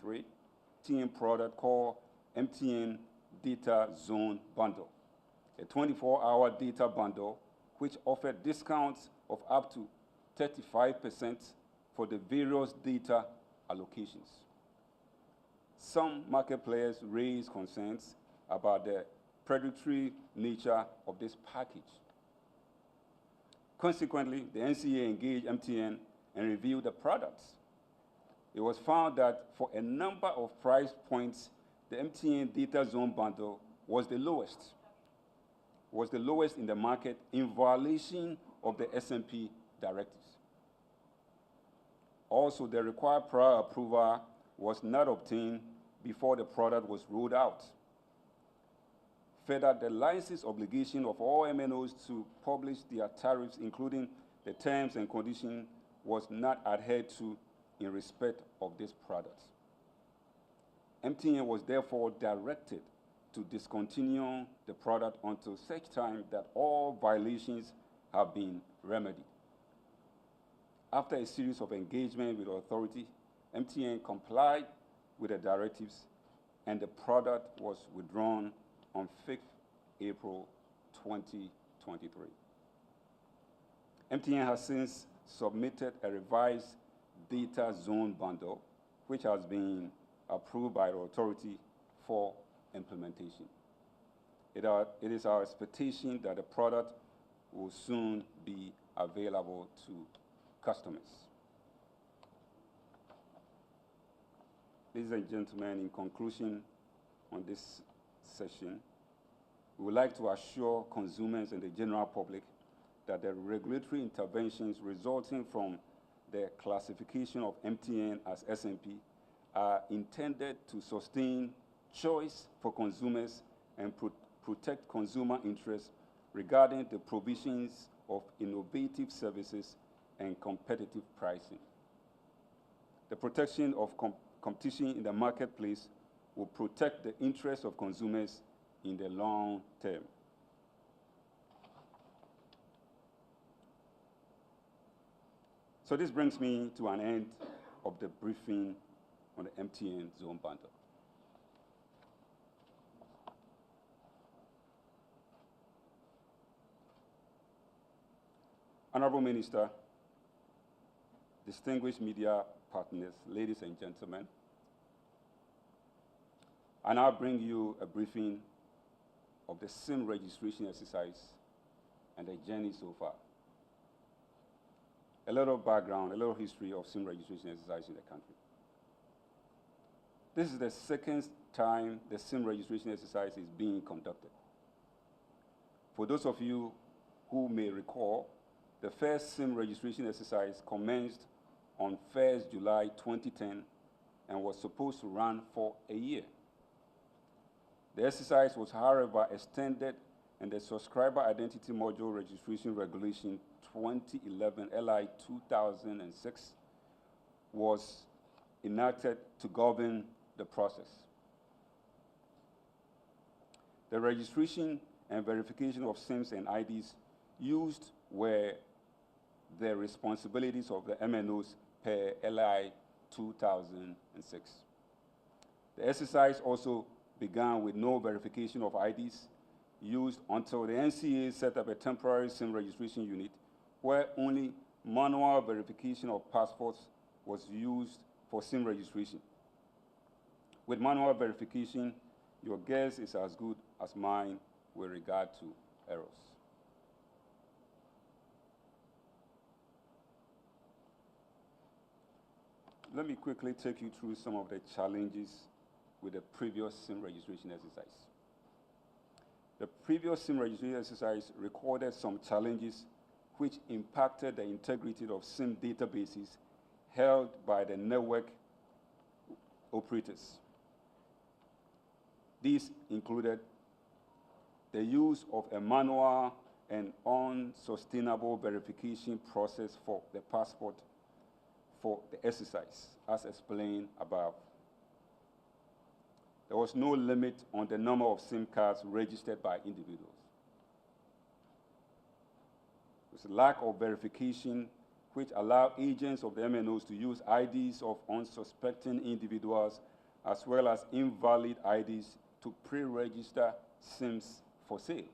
2023, MTN product called MTN Data Zone Bundle, a 24-hour data bundle which offered discounts of up to 35% for the various data allocations. Some market players raised concerns about the predatory nature of this package. Consequently, the NCA engaged MTN and reviewed the products. It was found that for a number of price points, the MTN Data Zone Bundle was the lowest in the market in violation of the SMP directives. Also, the required prior approval was not obtained before the product was rolled out. Further, the license obligation of all MNOs to publish their tariffs, including the terms and conditions, was not adhered to in respect of this product. MTN was therefore directed to discontinue the product until such time that all violations have been remedied. After a series of engagement with the authority, MTN complied with the directives and the product was withdrawn on 5th April 2023. MTN has since submitted a revised data zone bundle, which has been approved by the authority for implementation. It is our expectation that the product will soon be available to customers. Ladies and gentlemen, in conclusion on this session, we would like to assure consumers and the general public that the regulatory interventions resulting from the classification of MTN as SMP are intended to sustain choice for consumers and protect consumer interests regarding the provisions of innovative services and competitive pricing. The protection of competition in the marketplace will protect the interests of consumers in the long term. So this brings me to an end of the briefing on the MTN Zone Bundle. Honorable Minister, distinguished media partners, ladies and gentlemen, I now bring you a briefing of the SIM registration exercise and the journey so far. A little background, a little history of SIM registration exercise in the country. This is the second time the SIM registration exercise is being conducted. For those of you who may recall, the first SIM registration exercise commenced on 1st July 2010 and was supposed to run for a year. The exercise was, however, extended, and the Subscriber Identity Module Registration Regulation 2011 LI 2006 was enacted to govern the process. The registration and verification of SIMs and IDs used were the responsibilities of the MNOs per LI 2006. The exercise also began with no verification of IDs used until the NCA set up a temporary SIM registration unit where only manual verification of passports was used for SIM registration. With manual verification, your guess is as good as mine with regard to errors. Let me quickly take you through some of the challenges with the previous SIM registration exercise. The previous SIM registration exercise recorded some challenges which impacted the integrity of SIM databases held by the network operators. These included the use of a manual and unsustainable verification process for the passport for the exercise, as explained above. There was no limit on the number of SIM cards registered by individuals. There was a lack of verification which allowed agents of the MNOs to use IDs of unsuspecting individuals as well as invalid IDs to pre-register SIMs for sale.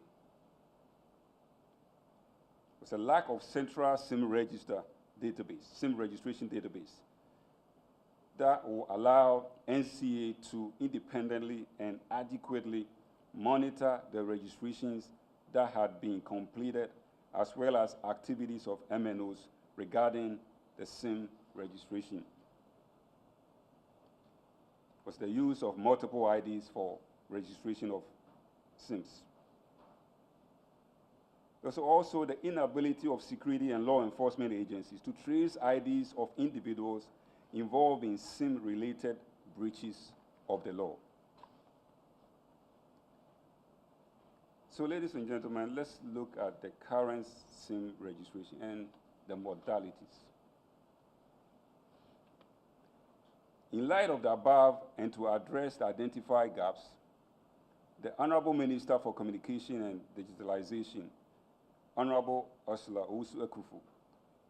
There's a lack of central SIM register database, SIM registration database, that will allow NCA to independently and adequately monitor the registrations that had been completed, as well as activities of MNOs regarding the SIM registration. Was the use of multiple IDs for registration of SIMs. There's also the inability of security and law enforcement agencies to trace IDs of individuals involved in SIM-related breaches of the law. So, ladies and gentlemen, let's look at the current SIM registration and the modalities. In light of the above, and to address the identified gaps, the Honorable Minister for Communication and Digitalization, Honorable Ursula Owusu-Ekufo,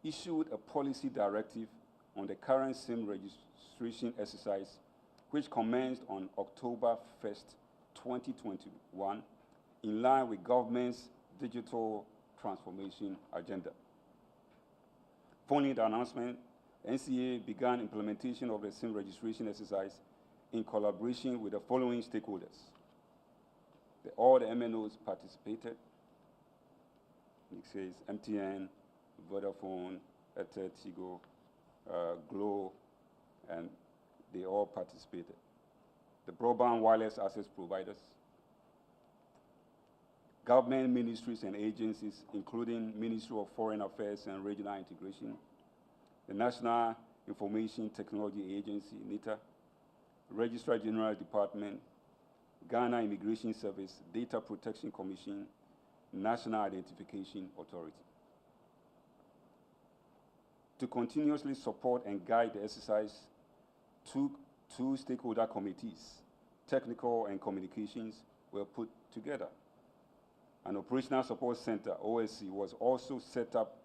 issued a policy directive on the current SIM registration exercise, which commenced on October 1st, 2021, in line with government's digital transformation agenda. Following the announcement, NCA began implementation of the SIM registration exercise in collaboration with the following stakeholders. All the MNOs participated. It says MTN, Vodafone, Airtel, Tigo, Glo, and they all participated. The broadband wireless access providers, government ministries and agencies, including Ministry of Foreign Affairs and Regional Integration, the National Information Technology Agency, NITA, Registrar General Department, Ghana Immigration Service, Data Protection Commission, National Identification Authority. To continuously support and guide the exercise, two stakeholder committees, technical and communications, were put together. An Operational Support Center, OSC, was also set up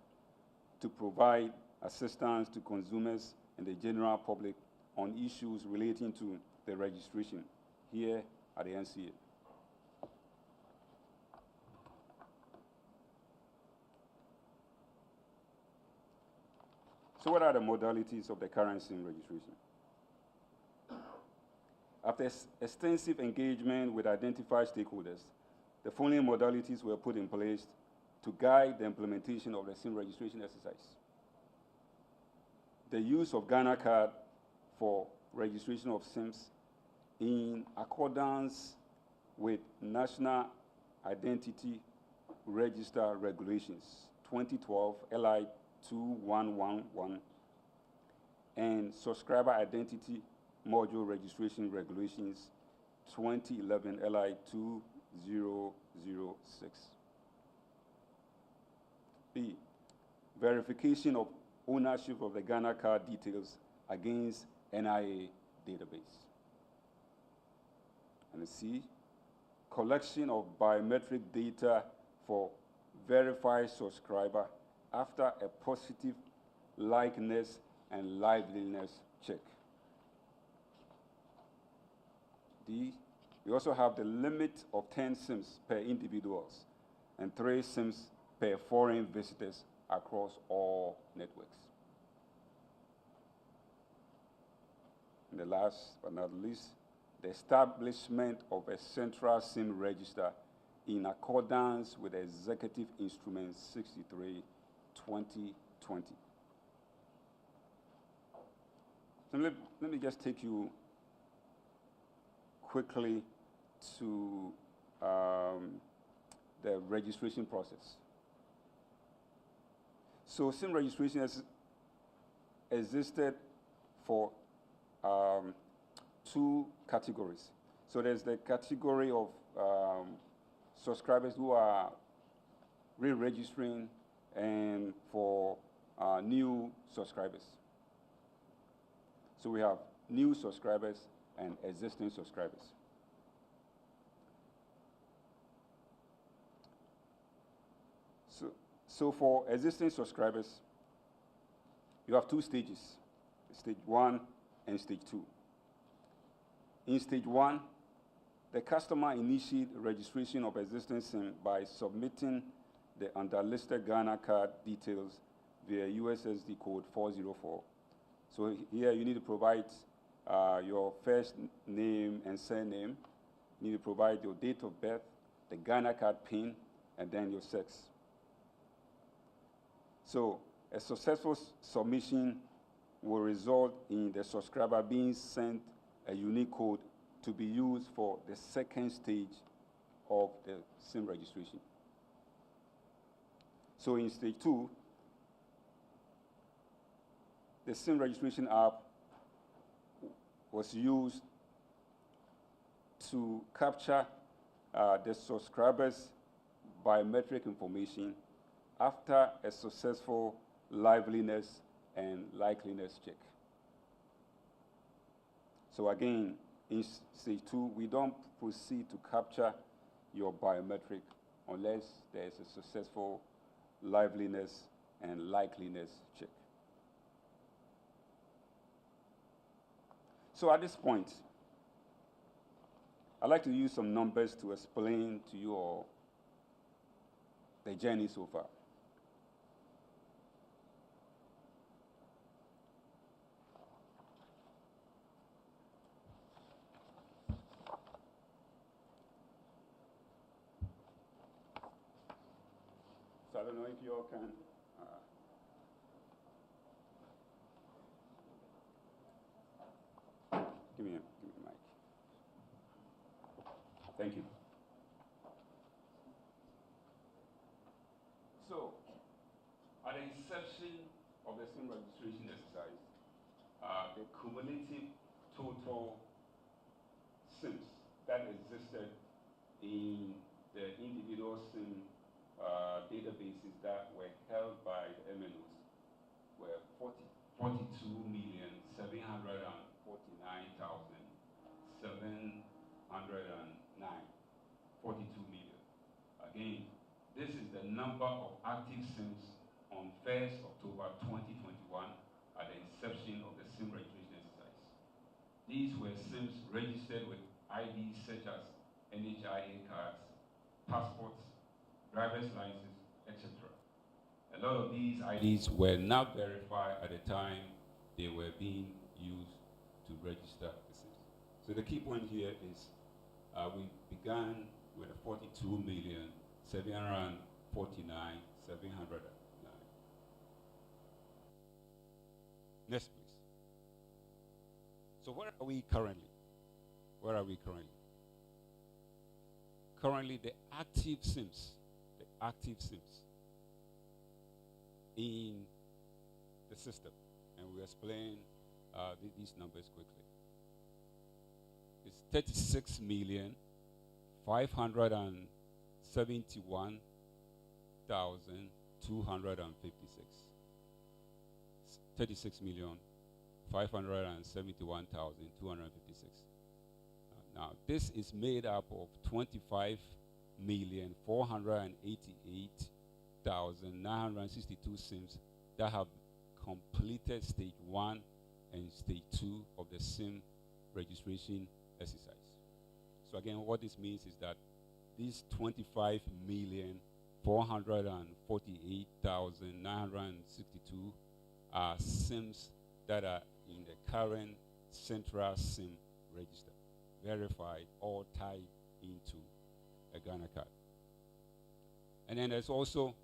to provide assistance to consumers and the general public on issues relating to the registration here at the NCA. So what are the modalities of the current SIM registration? After extensive engagement with identified stakeholders, the following modalities were put in place to guide the implementation of the SIM registration exercise. The use of Ghana card for registration of SIMs in accordance with National Identity Register Regulations 2012 LI 2111 and Subscriber Identity Module Registration Regulations 2011 LI 2006. B. Verification of ownership of the Ghana card details against NIA database. And C. Collection of biometric data for verified subscriber after a positive likeness and liveliness check. D. We also have the limit of 10 SIMs per individuals and 3 SIMs per foreign visitors across all networks. And the last but not least, the establishment of a central SIM register in accordance with Executive Instrument 63, 2020. So let me just take you quickly to the registration process. So SIM registration has existed for 2 categories. So there's the category of subscribers who are re-registering and for new subscribers. So we have new subscribers and existing subscribers. So for existing subscribers, you have 2 stages, stage 1 and stage 2. In stage 1, the customer initiates registration of existing SIM by submitting the underlisted Ghana card details via USSD code 404. So here you need to provide your first name and surname. You need to provide your date of birth, the Ghana card PIN, and then your sex. So a successful submission will result in the subscriber being sent a unique code to be used for the second stage of the SIM registration. So in stage 2, the SIM registration app was used to capture the subscribers' biometric information after a successful liveliness and likeliness check. So again, in stage 2, we don't proceed to capture your biometric unless there is a successful liveliness and likeliness check. So at this point, I'd like to use some numbers to explain to you all the journey so far. So I don't know if you all can. Give me a mic. Thank you. So, at the inception of the SIM registration exercise, the cumulative total SIMs that existed in the individual SIM databases that were held by the MNOs were 42,749,709. 42 million. Again, this is the number of active SIMs on 1st October 2021 at the inception of the SIM registration exercise. These were SIMs registered with IDs such as NHIA cards, passports, driver's licenses, etc. A lot of these IDs were not verified at the time they were being used to register the SIMs. So the key point here is we began with a 42,749,709. Next, please. So where are we currently? Where are we currently? Currently, the active SIMs in the system, and we'll explain these numbers quickly. It's 36,571,256. 36,571,256. Now, this is made up of 25,488,962 SIMs that have completed stage 1 and stage 2 of the SIM registration exercise. So again, what this means is that these 25,448,962 are SIMs that are in the current central SIM register, verified, all tied into a Ghana card. And then there's also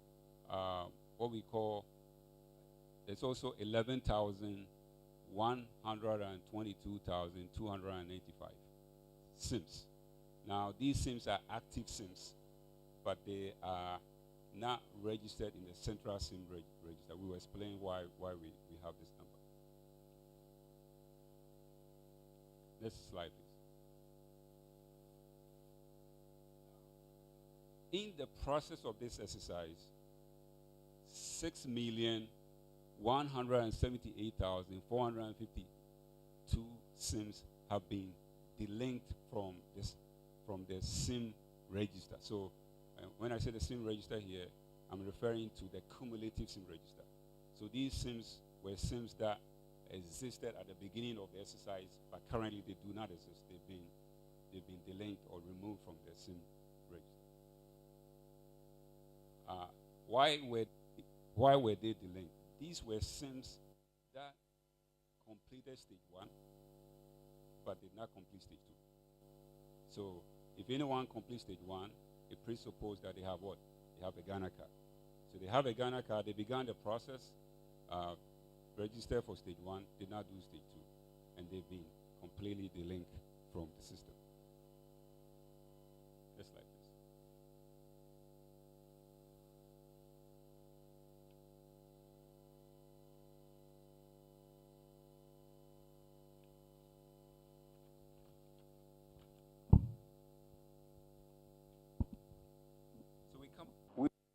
there's also 11,122,285 SIMs. Now, these SIMs are active SIMs, but they are not registered in the central SIM register. We will explain why we have this number. Next slide, please. In the process of this exercise, 6,178,452 SIMs have been delinked from the SIM register. So when I say the SIM register here, I'm referring to the cumulative SIM register. So these SIMs were SIMs that existed at the beginning of the exercise, but currently they do not exist. They've been delinked or removed from the SIM register. Why were they delinked? These were SIMs that completed stage 1, but did not complete stage 2. So if anyone completes stage 1, it presupposes that they have what? They have a Ghana card. So they have a Ghana card, they began the process, registered for stage 1, did not do stage 2, and they've been completely delinked from the system. Just like this. So we come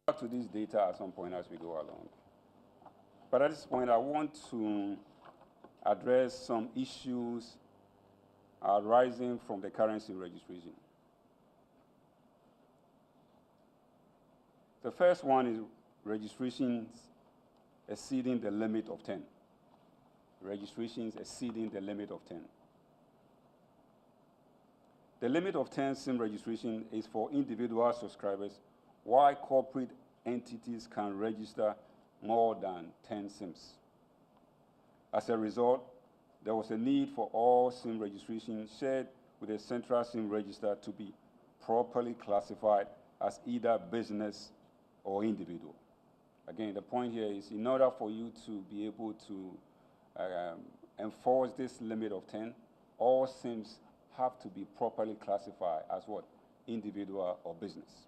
back to this data at some point as we go along. But at this point, I want to address some issues arising from the current SIM registration. The first one is registrations exceeding the limit of 10. Registrations exceeding the limit of 10. The limit of 10 SIM registration is for individual subscribers, while corporate entities can register more than 10 SIMs. As a result, there was a need for all SIM registration shared with a central SIM register to be properly classified as either business or individual. Again, the point here is in order for you to be able to enforce this limit of 10, all SIMs have to be properly classified as what? Individual or business.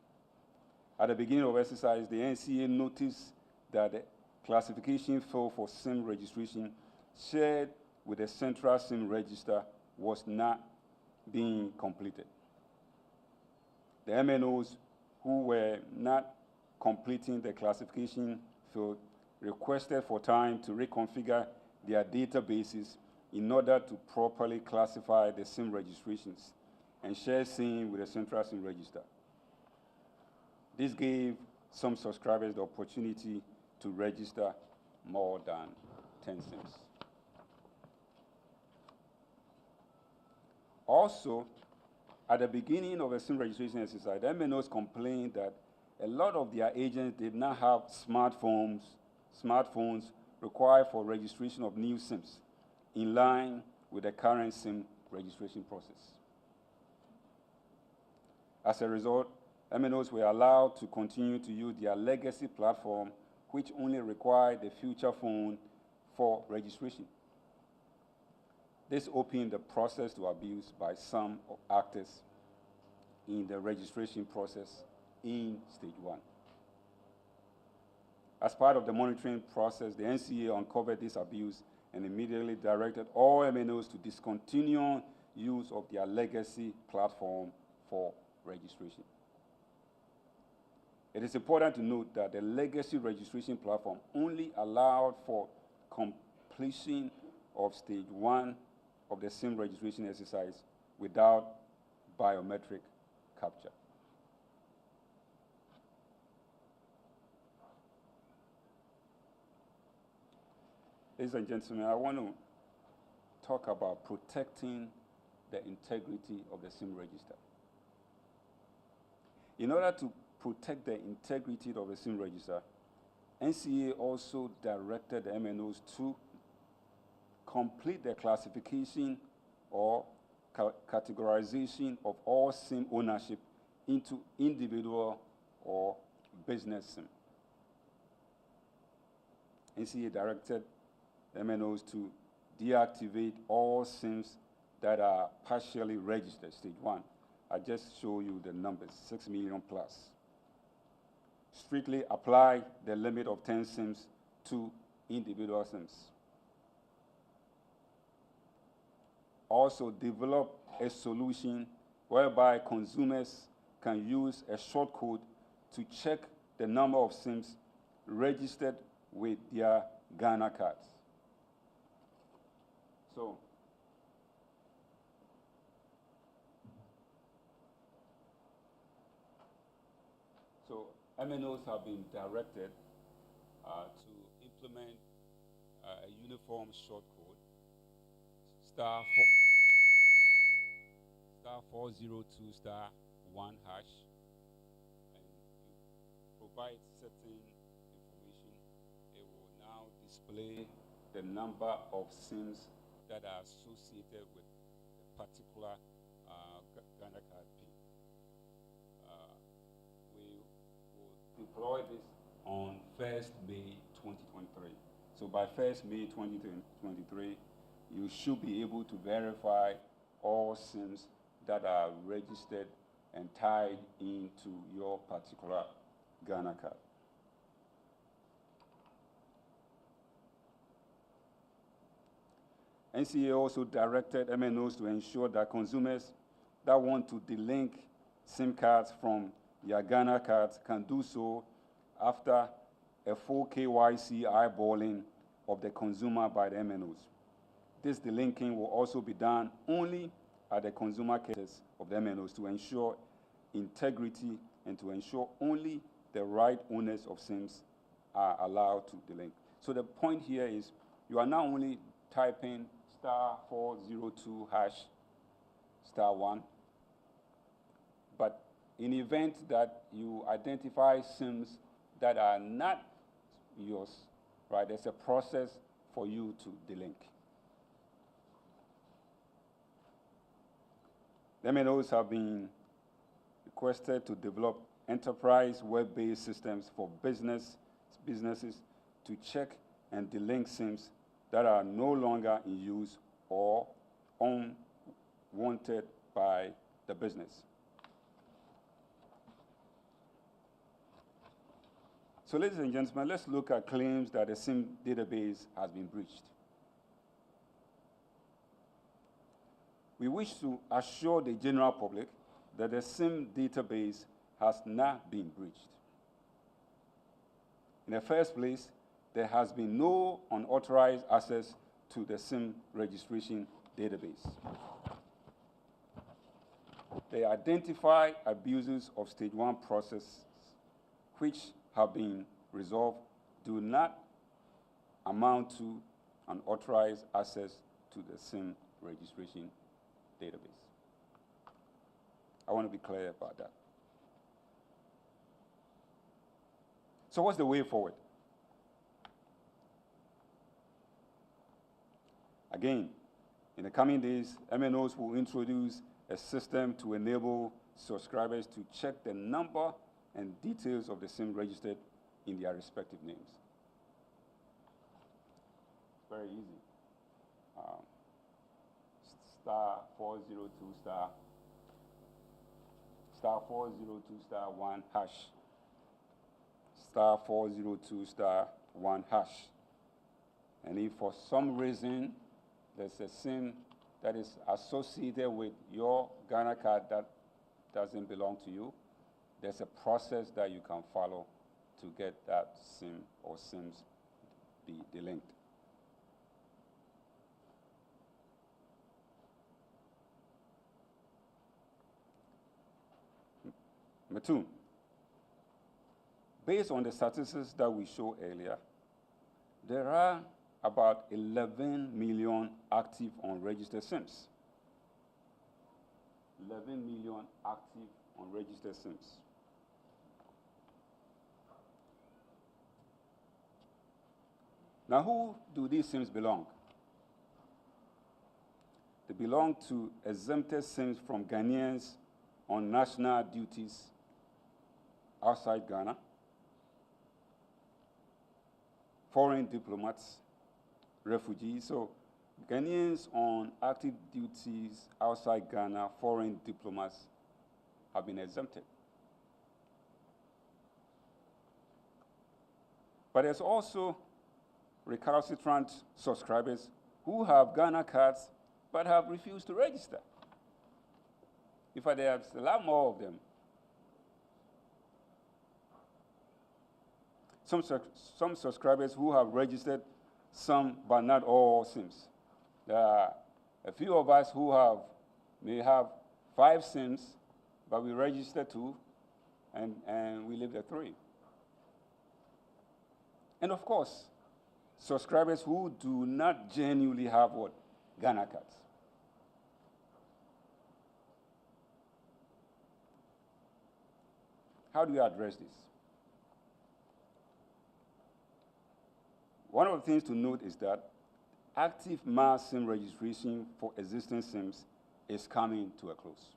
At the beginning of exercise, the NCA noticed that the classification field for SIM registration shared with the central SIM register was not being completed. The MNOs who were not completing the classification field requested for time to reconfigure their databases in order to properly classify the SIM registrations and share SIM with the central SIM register. This gave some subscribers the opportunity to register more than 10 SIMs. Also, at the beginning of a SIM registration exercise, the MNOs complained that a lot of their agents did not have smartphones required for registration of new SIMs in line with the current SIM registration process. As a result, MNOs were allowed to continue to use their legacy platform, which only required the future phone for registration. This opened the process to abuse by some actors in the registration process in stage 1. As part of the monitoring process, the NCA uncovered this abuse and immediately directed all MNOs to discontinue use of their legacy platform for registration. It is important to note that the legacy registration platform only allowed for completion of stage 1 of the SIM registration exercise without biometric capture. Ladies and gentlemen, I want to talk about protecting the integrity of the SIM register. In order to protect the integrity of the SIM register, NCA also directed the MNOs to complete the classification or categorization of all SIM ownership into individual or business SIM. NCA directed MNOs to deactivate all SIMs that are partially registered, stage 1. I just show you the numbers, 6 million plus. Strictly apply the limit of 10 SIMs to individual SIMs. Also develop a solution whereby consumers can use a short code to check the number of SIMs registered with their Ghana cards. So MNOs have been directed to implement a uniform short code star 402 star 1 hash, and you provide certain information. It will now display the number of SIMs that are associated with a particular Ghana card PIN. We will deploy this on 1st May 2023. So by 1st May 2023, you should be able to verify all SIMs that are registered and tied into your particular Ghana card. NCA also directed MNOs to ensure that consumers that want to delink SIM cards from their Ghana cards can do so after a full KYC eyeballing of the consumer by the MNOs. This delinking will also be done only at the consumer cases of the MNOs to ensure integrity and to ensure only the right owners of SIMs are allowed to delink. So the point here is you are not only typing star 402 hash star 1, but in the event that you identify SIMs that are not yours, right, there's a process for you to delink. The MNOs have been requested to develop enterprise web-based systems for businesses to check and delink SIMs that are no longer in use or unwanted by the business. So ladies and gentlemen, let's look at claims that the SIM database has been breached. We wish to assure the general public that the SIM database has not been breached. In the first place, there has been no unauthorized access to the SIM registration database. The identified abuses of stage 1 processes, which have been resolved, do not amount to unauthorized access to the SIM registration database. I want to be clear about that. So what's the way forward? Again, in the coming days, MNOs will introduce a system to enable subscribers to check the number and details of the SIM registered in their respective names. It's very easy. Star 402 star 402 star 1 hash. Star 402 star 1 hash. And if for some reason there's a SIM that is associated with your Ghana card that doesn't belong to you, there's a process that you can follow to get that SIM or SIMs delinked. Number 2, based on the statistics that we showed earlier, there are about 11 million active unregistered SIMs. 11 million active unregistered SIMs. Now, who do these SIMs belong? They belong to exempted SIMs from Ghanaians on national duties outside Ghana, foreign diplomats, refugees. So Ghanaians on active duties outside Ghana, foreign diplomats have been exempted. But there's also recalcitrant subscribers who have Ghana cards but have refused to register. In fact, there's a lot more of them. Some subscribers who have registered some but not all SIMs. There are a few of us who may have 5 SIMs, but we register 2, and we leave the 3. And of course, subscribers who do not genuinely have what? Ghana cards. How do you address this? One of the things to note is that active mass SIM registration for existing SIMs is coming to a close.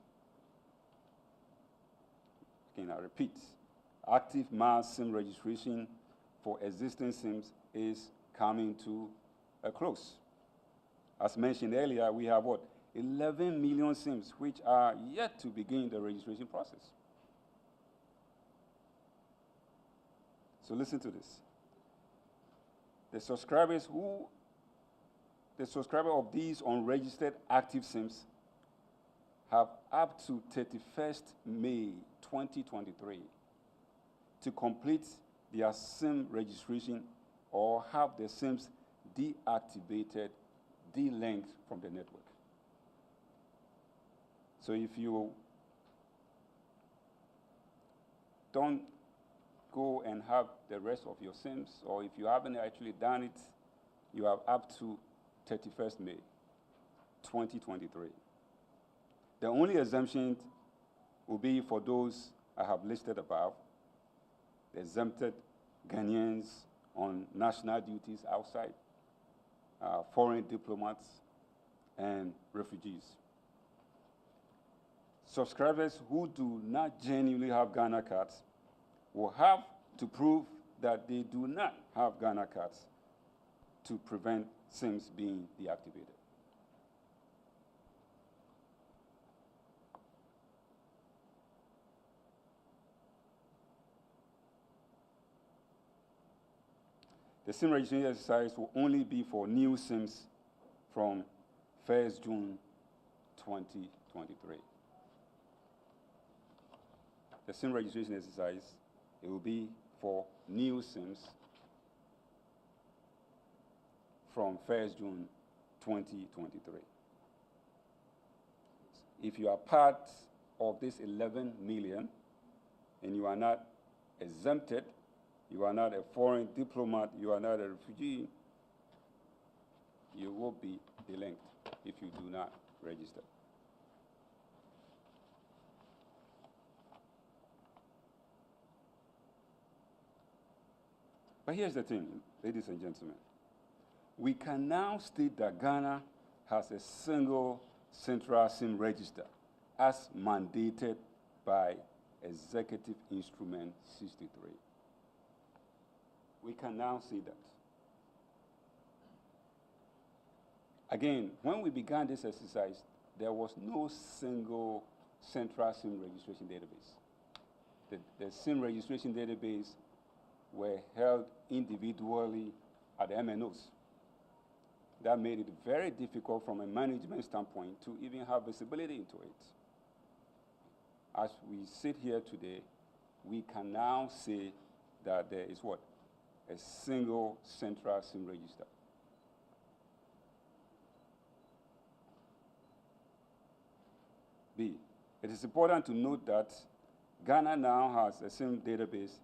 Again, I repeat, active mass SIM registration for existing SIMs is coming to a close. As mentioned earlier, we have what? 11 million SIMs which are yet to begin the registration process. So listen to this. The subscriber of these unregistered active SIMs have up to 31st May 2023 to complete their SIM registration or have their SIMs deactivated, delinked from the network. So if you don't go and have the rest of your SIMs, or if you haven't actually done it, you have up to 31st May 2023. The only exemption will be for those I have listed above, the exempted Ghanaians on national duties outside, foreign diplomats, and refugees. Subscribers who do not genuinely have Ghana cards will have to prove that they do not have Ghana cards to prevent SIMs being deactivated. The SIM registration exercise will only be for new SIMs from 1st June 2023. The SIM registration exercise, it will be for new SIMs from 1st June 2023. If you are part of this 11 million and you are not exempted, you are not a foreign diplomat, you are not a refugee, you will be delinked if you do not register. But here's the thing, ladies and gentlemen. We can now state that Ghana has a single central SIM register as mandated by Executive Instrument 63. We can now say that. Again, when we began this exercise, there was no single central SIM registration database. The SIM registration database were held individually at the MNOs. That made it very difficult from a management standpoint to even have visibility into it. As we sit here today, we can now say that there is what? A single central SIM register. B, it is important to note that Ghana now has a SIM database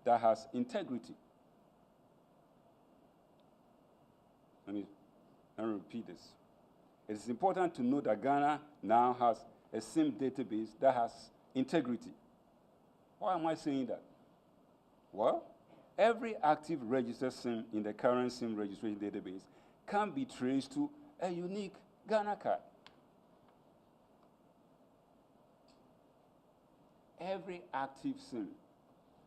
that has integrity. Let me repeat this. It is important to note that Ghana now has a SIM database that has integrity. Why am I saying that? Well, every active registered SIM in the current SIM registration database can be traced to a unique Ghana card. Every active SIM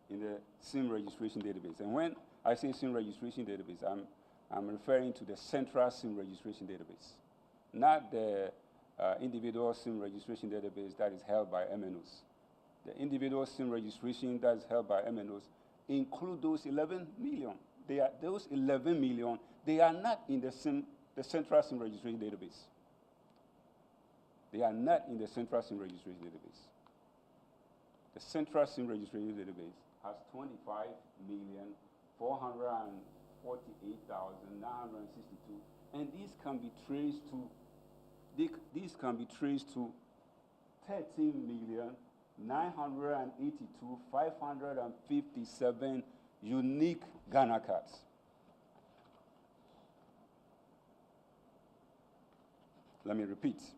in the SIM registration database. And when I say SIM registration database, I'm referring to the central SIM registration database, not the individual SIM registration database that is held by MNOs. The individual SIM registration that is held by MNOs include those 11 million. Those 11 million, they are not in the central SIM registration database. They are not in the central SIM registration database. The central SIM registration database has 25,448,962, and these can be traced to 13,982,557 unique Ghana cards. Let me repeat. . 13,982,557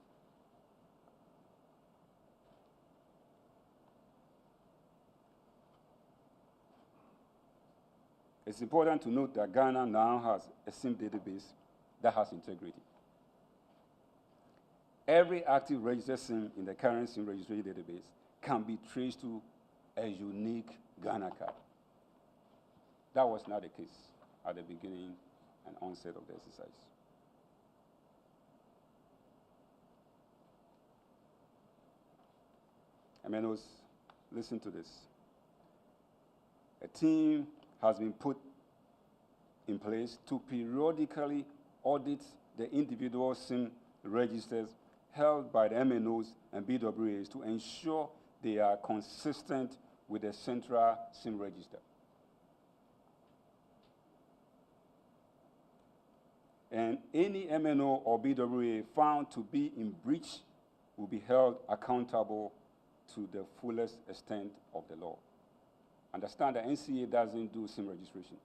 It's important to note that Ghana now has a SIM database that has integrity. Every active registered SIM in the current SIM registry database can be traced to a unique Ghana card. That was not the case at the beginning and onset of the exercise. MNOs, listen to this. A team has been put in place to periodically audit the individual SIM registers held by the MNOs and BWAs to ensure they are consistent with the central SIM register. And any MNO or BWA found to be in breach will be held accountable to the fullest extent of the law. Understand that NCA doesn't do SIM registration.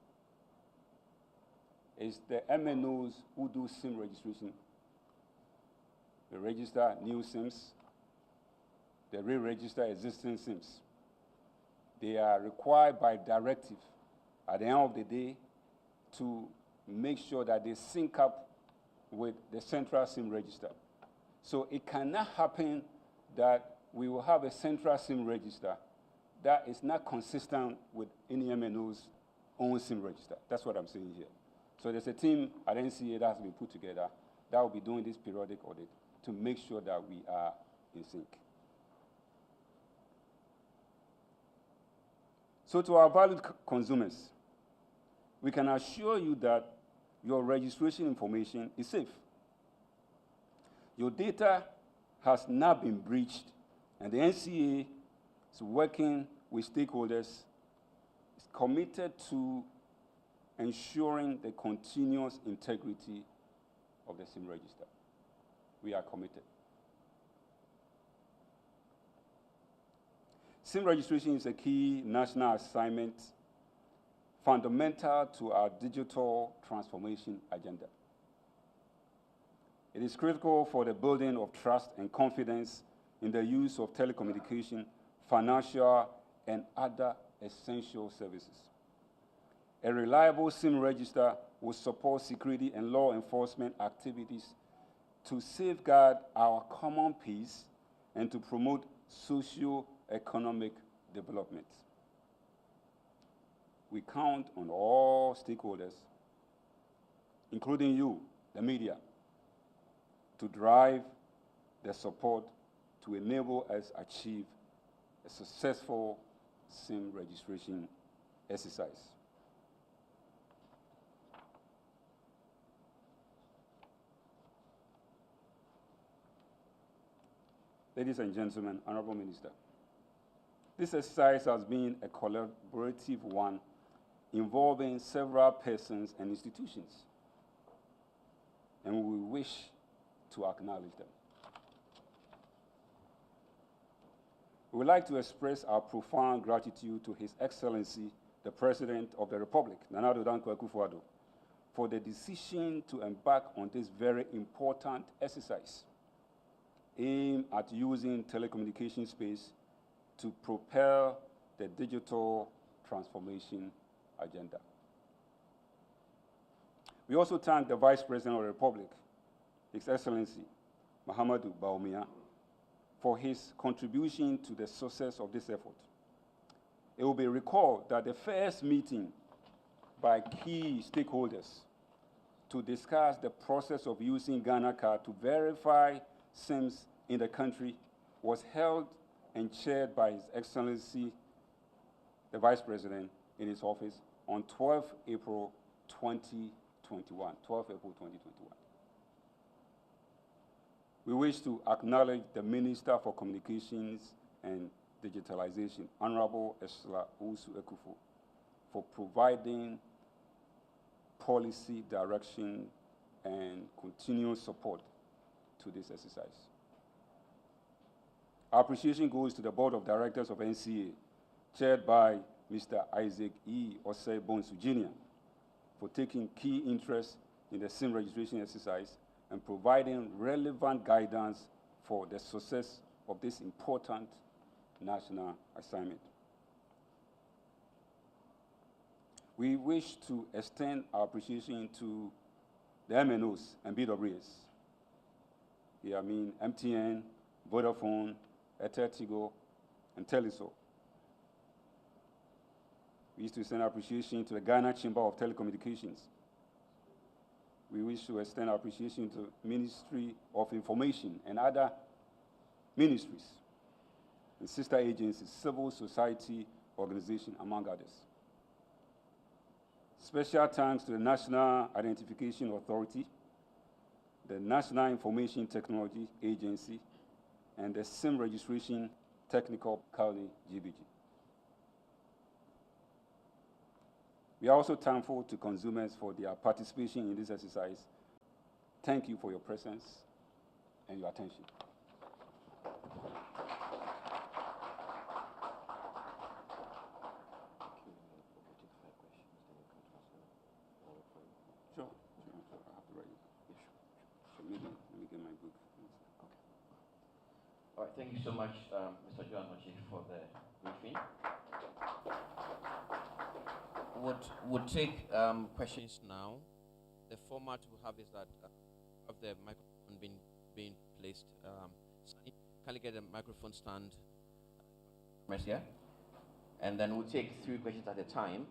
It's the MNOs who do SIM registration. They register new SIMs. They re-register existing SIMs. They are required by directive at the end of the day to make sure that they sync up with the central SIM register. So it cannot happen that we will have a central SIM register that is not consistent with any MNO's own SIM register. That's what I'm saying here. So there's a team at NCA that has been put together that will be doing this periodic audit to make sure that we are in sync. So to our valued consumers, we can assure you that your registration information is safe. Your data has not been breached, and the NCA is working with stakeholders, is committed to ensuring the continuous integrity of the SIM register. We are committed. SIM registration is a key national assignment fundamental to our digital transformation agenda. It is critical for the building of trust and confidence in the use of telecommunication, financial, and other essential services. A reliable SIM register will support security and law enforcement activities to safeguard our common peace and to promote socio-economic development. We count on all stakeholders, including you, the media, to drive the support to enable us achieve a successful SIM registration exercise. Ladies and gentlemen, Honorable Minister, this exercise has been a collaborative one involving several persons and institutions, and we wish to acknowledge them. We would like to express our profound gratitude to His Excellency, the President of the Republic, Nana Addo Dankwa Akufo-Addo, for the decision to embark on this very important exercise aimed at using telecommunication space to propel the digital transformation agenda. We also thank the Vice President of the Republic, His Excellency Mahamudu Bawumia, for his contribution to the success of this effort. It will be recalled that the first meeting by key stakeholders to discuss the process of using Ghana Card to verify SIMs in the country was held and chaired by His Excellency, the Vice President, in his office on 12 April 2021. 12 April 2021. We wish to acknowledge the Minister for Communications and Digitalization, Honorable Esla Usu Ekufu, for providing policy direction and continuous support to this exercise. Our appreciation goes to the Board of Directors of NCA, chaired by Mr. Isaac E. Osei Bonsu Jr., for taking key interest in the SIM registration exercise and providing relevant guidance for the success of this important national assignment. We wish to extend our appreciation to the MNOs and BWS. Here I mean MTN, Vodafone, Airtel Tigo, and Teleso. We wish to extend our appreciation to the Ghana Chamber of Telecommunications. We wish to extend our appreciation to Ministry of Information and other ministries and sister agencies, civil society organizations, among others. Special thanks to the National Identification Authority, the National Information Technology Agency, and the SIM Registration Technical County, GBG. We are also thankful to consumers for their participation in this exercise. Thank you for your presence and your attention. Sure. I have to write it. Yeah, sure. Maybe let me get my book. Okay. All right. Thank you so much, Mr. Joan Ochi, for the briefing. Would take questions now. The format we have is that of the microphone being placed. Can you get a microphone stand? Yeah. And then we'll take 3 questions at a time.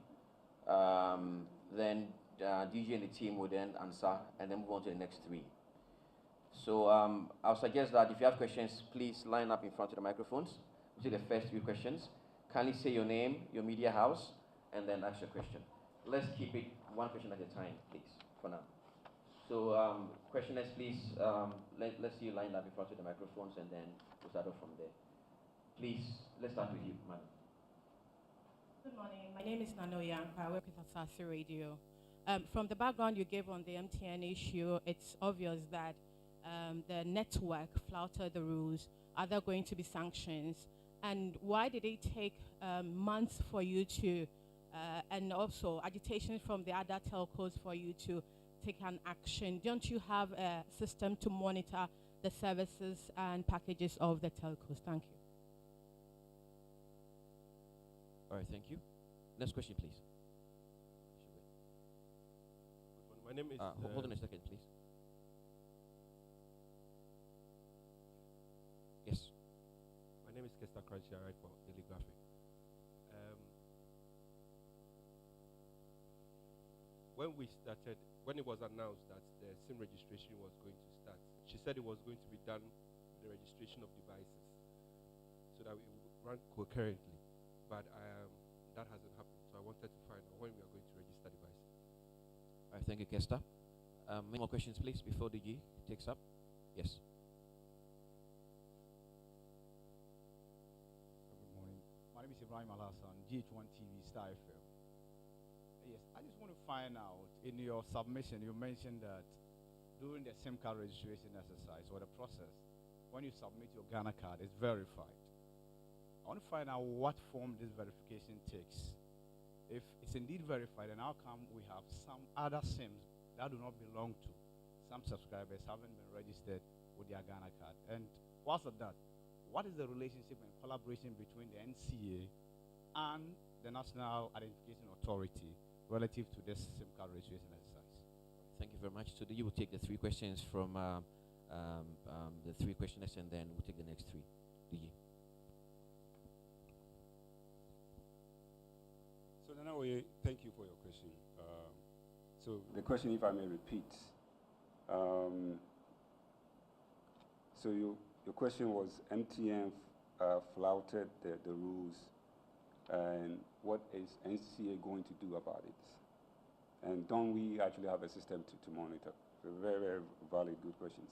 Then DJ and the team will then answer, and then move on to the next 3. So I'll suggest that if you have questions, please line up in front of the microphones. We'll take the first 3 questions. Kindly say your name, your media house, and then ask your question. Let's keep it 1 question at a time, please, for now. So questioners, please, let's see you lined up in front of the microphones, and then we'll start off from there. Please, let's start with you, madam. Good morning. My name is Nano Yampa. I work with Asasi Radio. From the background you gave on the MTN issue, it's obvious that the network flouted the rules. Are there going to be sanctions? And why did it take months for you to, and also agitation from the other telcos for you to take an action? Don't you have a system to monitor the services and packages of the telcos? Thank you. All right, thank you. Next question, please. My name is... hold on a second, please. Yes. My name is Kester Crunchy. I write for Daily Graphic. When it was announced that the SIM registration was going to start, she said it was going to be done with the registration of devices so that it would run concurrently. But that hasn't happened, so I wanted to find out when we are going to register devices. All right, thank you, Kester. Any more questions, please, before the G takes up? Yes. Good morning. My name is Ibrahim Al-Hassan, GH1 TV, Star FM. Yes, I just want to find out, in your submission, you mentioned that during the SIM card registration exercise or the process, when you submit your Ghana card, it's verified. I want to find out what form this verification takes. If it's indeed verified, then how come we have some other SIMs that do not belong to some subscribers haven't been registered with their Ghana card? And whilst at that, what is the relationship and collaboration between the NCA and the National Identification Authority relative to this SIM card registration exercise? Thank you very much. So you will take the 3 questions from the 3 questioners, and then we'll take the next 3. DG. So Nanawe, thank you for your question. So the question, if I may repeat, so your question was MTN flouted the rules, and what is NCA going to do about it? And don't we actually have a system to monitor? So very, very valid, good questions.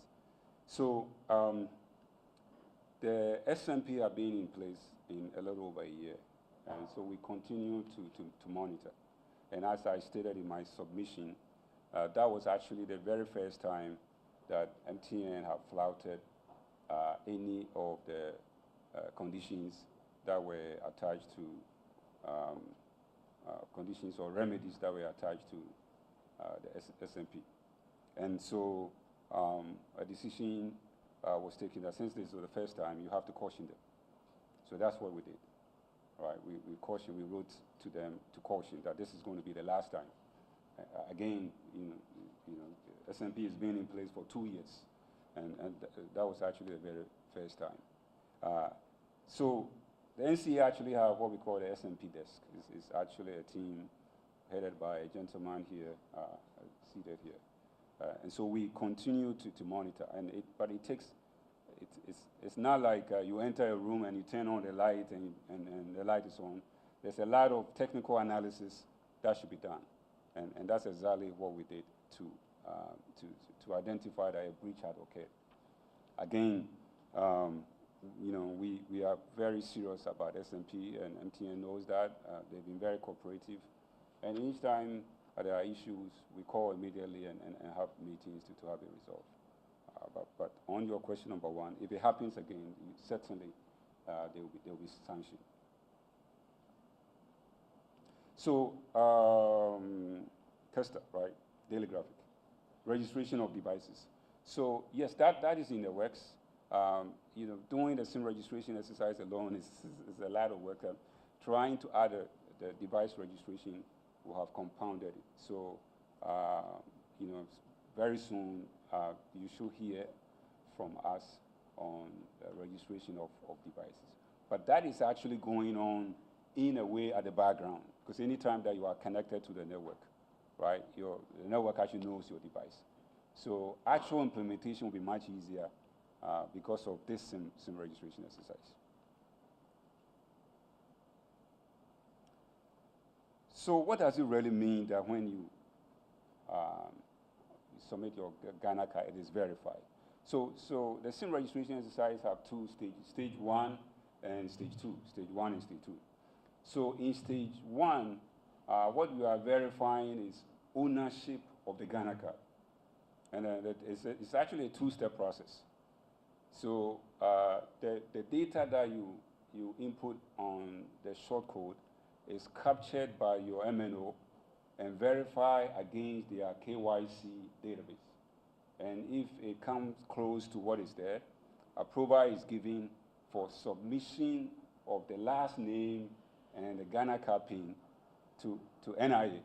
So the SMP have been in place in a little over a year, and so we continue to monitor. And as I stated in my submission, that was actually the very first time that MTN have flouted any of the conditions that were attached to conditions or remedies that were attached to the SMP. And so a decision was taken that since this was the first time, you have to caution them. So that's what we did. right? We caution, we wrote to them to caution that this is going to be the last time. Again, SMP has been in place for 2 years, and that was actually the very first time. So the NCA actually have what we call the SMP desk. It's actually a team headed by a gentleman here, seated here. And so we continue to monitor, but it takes, it's not like you enter a room and you turn on the light and the light is on. There's a lot of technical analysis that should be done. And that's exactly what we did to identify that a breach had occurred. Again, we are very serious about SMP, and MTN knows that. They've been very cooperative. And each time there are issues, we call immediately and have meetings to have it resolved. But on your question number one, if it happens again, certainly there will be sanction. So, tester, right? Daily graphic. Registration of devices. So, yes, that is in the works. Doing the SIM registration exercise alone is a lot of work. Trying to add the device registration will have compounded it. So, very soon you should hear from us on the registration of devices. But that is actually going on in a way at the background, because anytime that you are connected to the network, right, the network actually knows your device. So actual implementation will be much easier because of this SIM registration exercise. So what does it really mean that when you submit your Ghana card, it is verified? So the SIM registration exercise have 2 stages, stage 1 and stage 2, stage 1 and stage 2. So in stage 1, what you are verifying is ownership of the Ghana card. And it's actually a 2-step process. So the data that you input on the short code is captured by your MNO and verified against their KYC database. And if it comes close to what is there, approval is given for submission of the last name and the Ghana card PIN to NIA,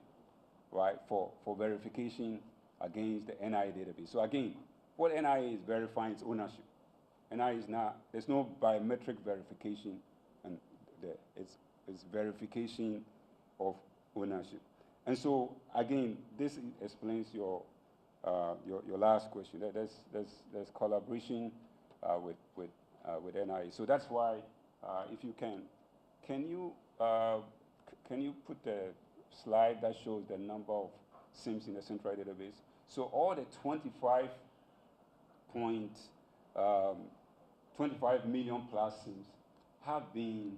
right, for verification against the NIA database. So again, what NIA is verifying is ownership. NIA is not, there's no biometric verification, and it's verification of ownership. And so again, this explains your last question. There's collaboration with NIA. So that's why, if you can you put the slide that shows the number of SIMs in the central database? So all the 25 million plus SIMs have been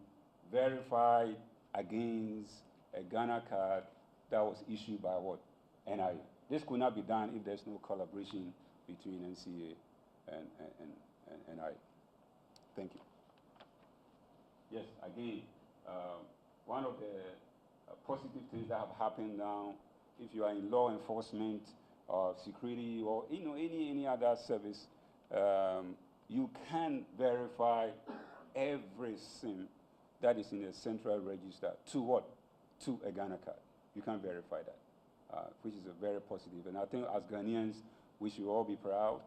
verified against a Ghana card that was issued by what? NIA. This could not be done if there's no collaboration between NCA and NIA. Thank you. Yes, again, one of the positive things that have happened now, if you are in law enforcement or security or any other service, you can verify every SIM that is in a central register to what? To a Ghana card. You can verify that, which is a very positive. And I think as Ghanaians, we should all be proud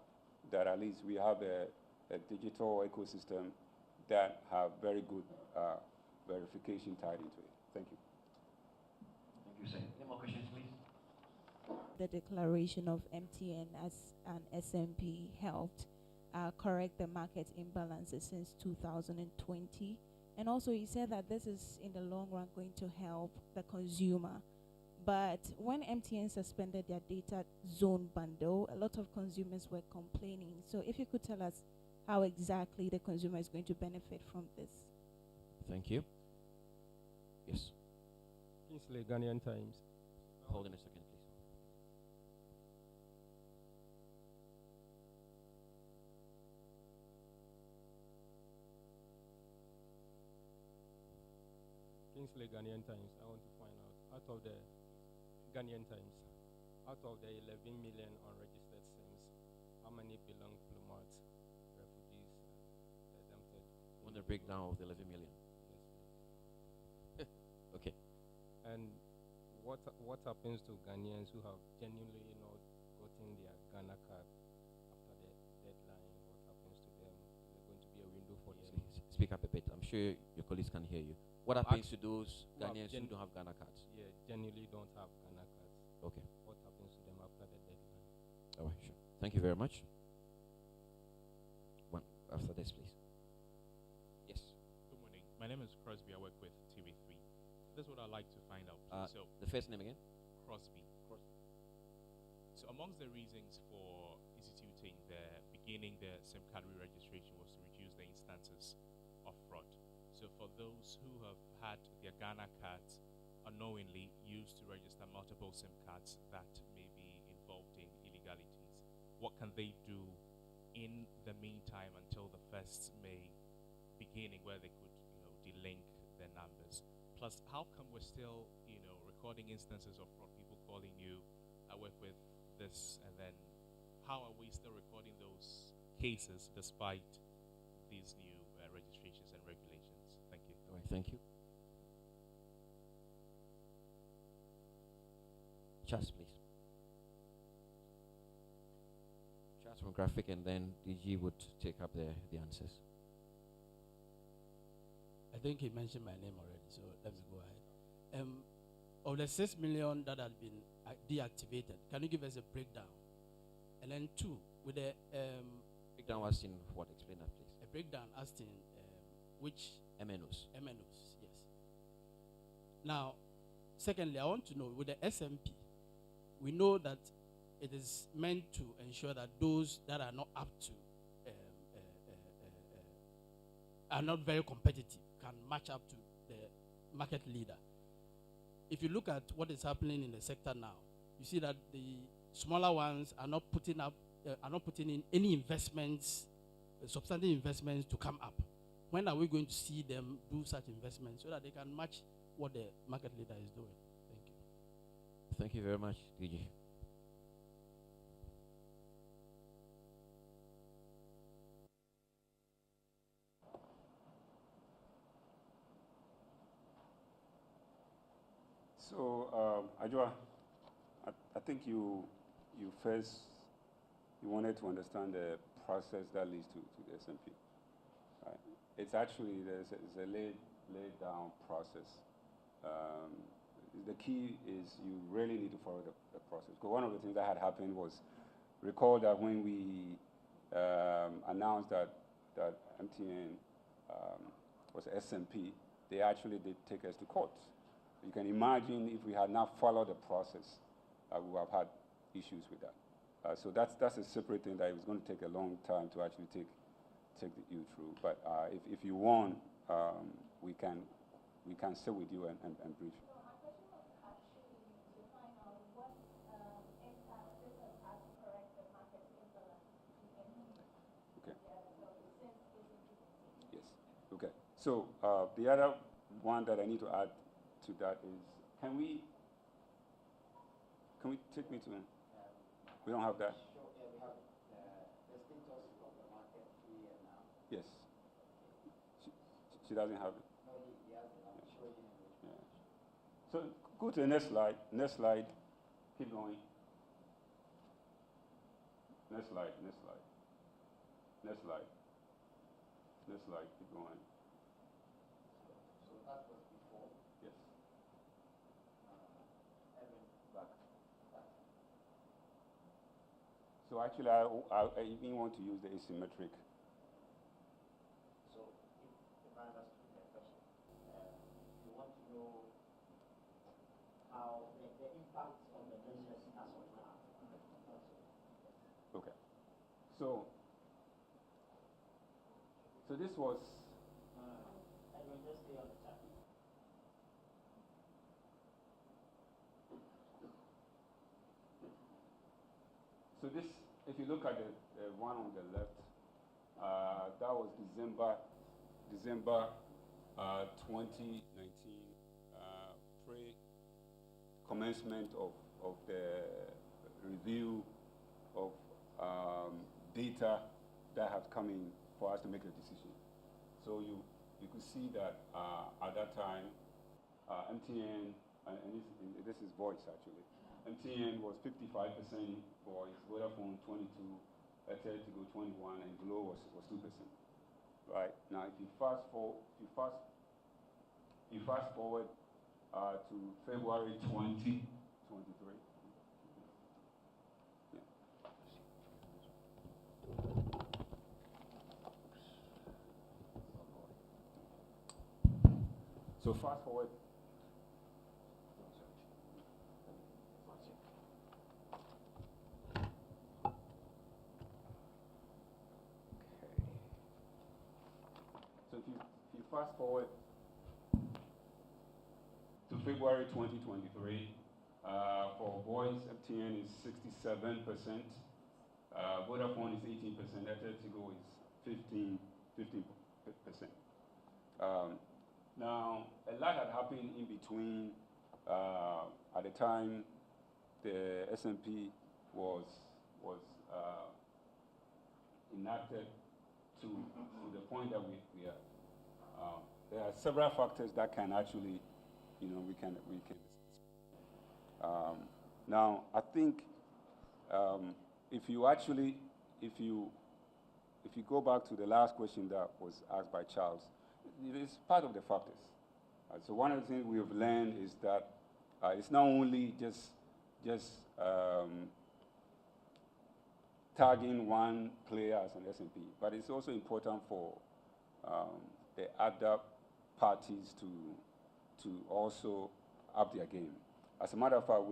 that at least we have a digital ecosystem that have very good verification tied into it. Thank you. Thank you, sir. Any more questions, please? The declaration of MTN as an SMP helped correct the market imbalances since 2020. And also he said that this is in the long run going to help the consumer. But when MTN suspended their data zone bundle, a lot of consumers were complaining. So if you could tell us how exactly the consumer is going to benefit from this. Thank you. Yes. Kingsley, Ghanaian Times. Hold on a second, please. Kingsley, Ghanaian Times. I want to find out of the Ghanaian Times, out of the 11 million unregistered SIMs, how many belong to Lumat, refugees, exempted? Want the breakdown of the 11 million? Yes, please. And what happens to Ghanaians who have genuinely not gotten their Ghana card after the deadline? What happens to them? Is there going to be a window for them? Speak up a bit. I'm sure your colleagues can hear you. What happens to those Ghanaians who don't have Ghana cards? Yeah, genuinely don't have Ghana cards. Okay. What happens to them after the deadline? All right, sure. Thank you very much. One after this, please. Yes. Good morning. My name is Crosby. I work with TV3. This is what I'd like to find out. So The first name again? Crosby. So amongst the reasons for beginning the SIM card registration was to reduce the instances of fraud. So for those who have had their Ghana cards unknowingly used to register multiple SIM cards that may be involved in illegalities, what can they do in the meantime until the 1st May beginning where they could, delink their numbers? Plus, how come we're still, recording instances of fraud, people calling you, I work with this, and then how are we still recording those cases despite these new registrations and regulations? Thank you. All right, thank you. Charles, please. Charles from Graphic, and then DG would take up the answers. I think he mentioned my name already, so let me go ahead. Of the 6 million that had been deactivated, can you give us a breakdown? And then 2, with the Breakdown was in what? Explain that, please. a breakdown as in which MNOs. MNOs, yes. Now, secondly, I want to know with the SMP, we know that it is meant to ensure that those that are not up to are not very competitive can match up to the market leader. If you look at what is happening in the sector now, you see that the smaller ones are not putting in any investments, substantive investments to come up. When are we going to see them do such investments so that they can match what the market leader is doing? Thank you. Thank you very much, DG. So, Ajwa, I think you wanted to understand the process that leads to the SMP. Right? It's actually it's a laid down process. The key is you really need to follow the process. Because one of the things that had happened was, recall that when we announced that MTN was SMP, they actually did take us to court. You can imagine if we had not followed the process, we would have had issues with that. So that's a separate thing that it was going to take a long time to actually take you through. But if you want, we can sit with you and brief you. So my question was actually to find out what impact this has had to correct the market imbalance between MTN Okay. and the other since this implementation. Yes. Okay. So the other one that I need to add to that is, can we take me to? We don't have that. Sure, yeah, we have the status of the market 3 years now. Yes. She doesn't have it. No, he hasn't. I'm sure he knows. Yeah. So go to the next slide. Next slide. Keep going. Next slide. Next slide. Next slide. Next slide. Keep going. So that was before. Yes. Evan, back. So actually, I even want to use the asymmetric. So if I understood the question, you want to know how the impact on the business as of now. Okay. So this was. I will just stay on the chat. So this, if you look at the one on the left, that was December 2019, pre-commencement of the review of data that had come in for us to make a decision. So you could see that at that time, MTN and this is voice actually. MTN was 55% voice, Vodafone 22, Airtel to go 21, and Glo was 2%. Right now, if you fast forward to February 2023. Yeah. So fast forward. So if you fast forward to February 2023, for voice, MTN is 67%, Vodafone is 18%, Airtel Tigo is 15%. Now, a lot had happened in between. At the time, the SMP was enacted to the point that we are. There are several factors that can actually, we can. Now, I think if you go back to the last question that was asked by Charles, it is part of the factors. So one of the things we have learned is that it's not only just tagging one player as an SMP, but it's also important for the other parties to also up their game. As a matter of fact,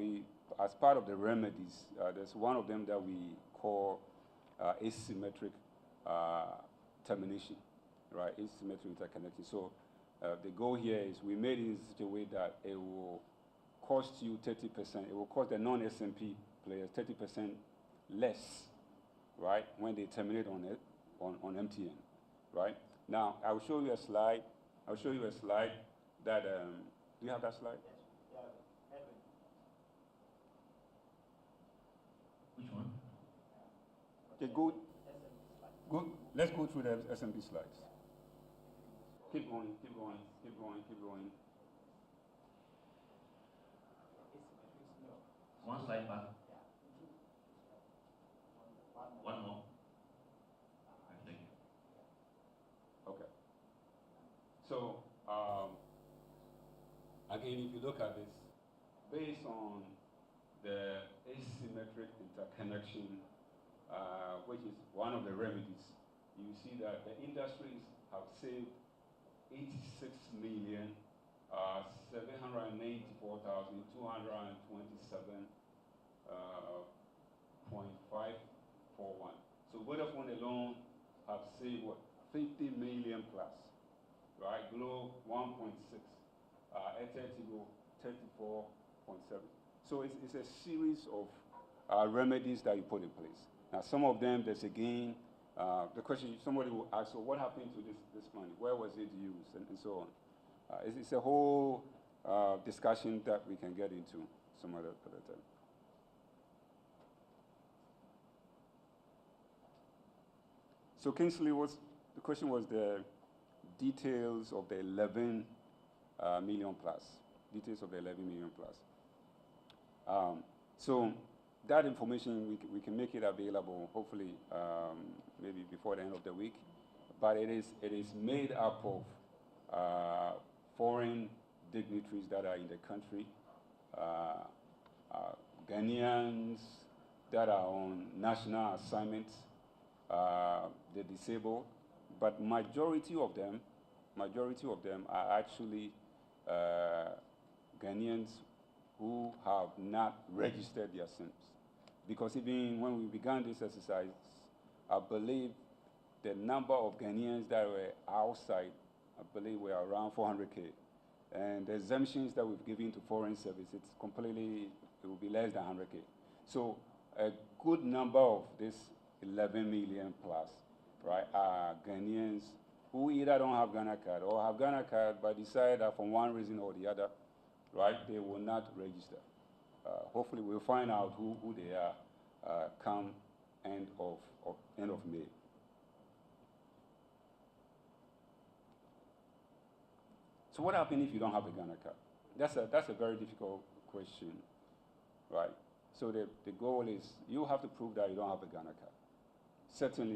as part of the remedies, there's one of them that we call asymmetric termination, right? Asymmetric interconnection. So the goal here is we made it in such a way that it will cost you 30%. It will cost the non-SMP players 30% less, right, when they terminate on MTN, right? Now, I will show you a slide. I'll show you a slide that, do you have that slide? Yes. Edwin. Which one? Okay, go. Let's go through the SMP slides. Keep going. One slide back. One more. Thank you. Okay. So, again, if you look at this, based on the asymmetric interconnection, which is one of the remedies, you see that the industries have saved 86,794,227.541. So Vodafone alone have saved what? 50 million plus, right? Glo 1.6, Airtel Tigo 34.7. So it's a series of remedies that you put in place. Now some of them, there's again, the question somebody will ask, so what happened to this money? Where was it used? And so on. It's a whole discussion that we can get into some other time. So Kingsley, the question was the details of the 11 million plus. Details of the 11 million plus. So that information, we can make it available, hopefully, maybe before the end of the week. But it is made up of foreign dignitaries that are in the country, Ghanaians that are on national assignments, the disabled, but majority of them are actually Ghanaians who have not registered their SIMs. Because even when we began this exercise, I believe the number of Ghanaians that were outside, I believe were around 400K. And the exemptions that we've given to foreign service, it will be less than 100K. So a good number of this 11 million plus, right, are Ghanaians who either don't have Ghana card or have Ghana card but decide that for one reason or the other, right, they will not register. Hopefully we'll find out who they are come end of May. So what happens if you don't have a Ghana card? That's a very difficult question, right? So the goal is you have to prove that you don't have a Ghana card. Certainly.